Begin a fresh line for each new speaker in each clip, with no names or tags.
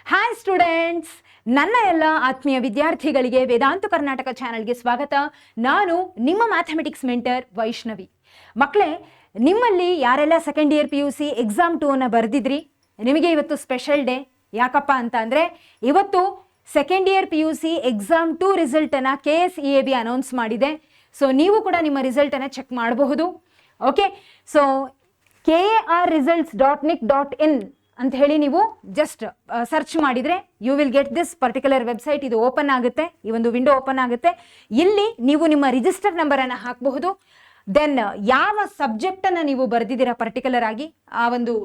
Hi students, ನನ್ನ ಎಲ್ಲ ಆತ್ಮೀಯ ವಿದ್ಯಾರ್ಥಿಗಳಿಗೆ ವೇದಾಂತ ಕರ್ನಾಟಕ ಚಾನಲ್ಗೆ ಸ್ವಾಗತ. ನಾನು ನಿಮ್ಮ ಮ್ಯಾಥಮೆಟಿಕ್ಸ್ ಮೆಂಟರ್ ವೈಷ್ಣವಿ. ಮಕ್ಕಳೇ, ನಿಮ್ಮಲ್ಲಿ ಯಾರೆಲ್ಲ ಸೆಕೆಂಡ್ ಇಯರ್ PUC ಎಕ್ಸಾಮ್ 2 ಬರೆದಿದ್ರಿ, ನಿಮಗೆ ಇವತ್ತು ಸ್ಪೆಷಲ್ ಡೇ. ಯಾಕಪ್ಪ ಅಂತ ಅಂದರೆ ಇವತ್ತು ಸೆಕೆಂಡ್ ಇಯರ್ PUC ಎಕ್ಸಾಮ್ 2 ರಿಸಲ್ಟನ್ನು KSEAB ಅನೌನ್ಸ್ ಮಾಡಿದೆ. ಸೊ ನೀವು ಕೂಡ ನಿಮ್ಮ ರಿಸಲ್ಟನ್ನು ಚೆಕ್ ಮಾಡಬಹುದು. ಓಕೆ, ಸೊ karresults.nic.in ಅಂತ ಹೇಳಿ ನೀವು ಜಸ್ಟ್ ಸರ್ಚ್ ಮಾಡಿದರೆ you will get this particular website. ಇದು ಓಪನ್ ಆಗುತ್ತೆ, ಈ ಒಂದು ವಿಂಡೋ ಓಪನ್ ಆಗುತ್ತೆ. ಇಲ್ಲಿ ನೀವು ನಿಮ್ಮ ರಿಜಿಸ್ಟರ್ ನಂಬರನ್ನು ಹಾಕಬಹುದು. ದೆನ್ ಯಾವ ಸಬ್ಜೆಕ್ಟನ್ನು ನೀವು ಬರೆದಿದ್ದೀರಾ ಪರ್ಟಿಕ್ಯುಲರ್ ಆಗಿ, ಆ ಒಂದು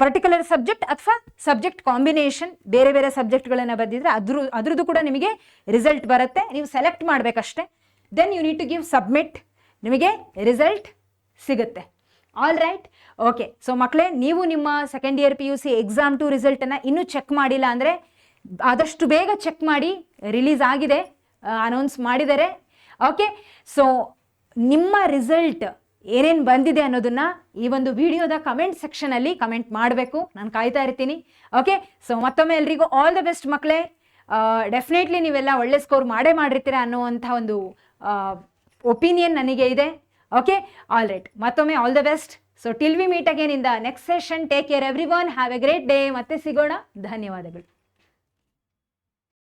ಪರ್ಟಿಕ್ಯುಲರ್ ಸಬ್ಜೆಕ್ಟ್ ಅಥವಾ ಸಬ್ಜೆಕ್ಟ್ ಕಾಂಬಿನೇಷನ್ ಬೇರೆ ಬೇರೆ ಸಬ್ಜೆಕ್ಟ್ಗಳನ್ನು ಬರೆದಿದ್ರೆ ಅದ್ರದ್ದು ಕೂಡ ನಿಮಗೆ ರಿಸಲ್ಟ್ ಬರುತ್ತೆ. ನೀವು ಸೆಲೆಕ್ಟ್ ಮಾಡಬೇಕಷ್ಟೇ. Then you need to give submit, ನಿಮಗೆ ರಿಸಲ್ಟ್ ಸಿಗುತ್ತೆ. All right, okay. ಸೊ ಮಕ್ಕಳೇ, ನೀವು ನಿಮ್ಮ ಸೆಕೆಂಡ್ ಇಯರ್ PUC ಎಕ್ಸಾಮ್ 2 ರಿಸಲ್ಟನ್ನು ಇನ್ನೂ ಚೆಕ್ ಮಾಡಿಲ್ಲ ಅಂದರೆ ಆದಷ್ಟು ಬೇಗ ಚೆಕ್ ಮಾಡಿ. ರಿಲೀಸ್ ಆಗಿದೆ, ಅನೌನ್ಸ್ ಮಾಡಿದ್ದಾರೆ. ಓಕೆ, ಸೊ ನಿಮ್ಮ ರಿಸಲ್ಟ್ ಏನೇನು ಬಂದಿದೆ ಅನ್ನೋದನ್ನು ಈ ಒಂದು ವಿಡಿಯೋದ ಕಮೆಂಟ್ ಸೆಕ್ಷನಲ್ಲಿ ಕಮೆಂಟ್ ಮಾಡಬೇಕು. ನಾನು ಕಾಯ್ತಾ ಇರ್ತೀನಿ. ಓಕೆ, ಸೊ ಮತ್ತೊಮ್ಮೆ ಎಲ್ರಿಗೂ ಆಲ್ ದ ಬೆಸ್ಟ್ ಮಕ್ಕಳೇ. ಡೆಫಿನೆಟ್ಲಿ ನೀವೆಲ್ಲ ಒಳ್ಳೆ ಸ್ಕೋರ್ ಮಾಡಿರ್ತೀರ ಅನ್ನುವಂಥ ಒಂದು ಒಪಿನಿಯನ್ ನನಗೆ ಇದೆ. ಓಕೆ, ಆಲ್ ರೈಟ್, ಮತ್ತೊಮ್ಮೆ all the best. So till we meet again in the next session. Take care every one, have A great day. ಮತ್ತೆ ಸಿಗೋಣ. ಧನ್ಯವಾದಗಳು.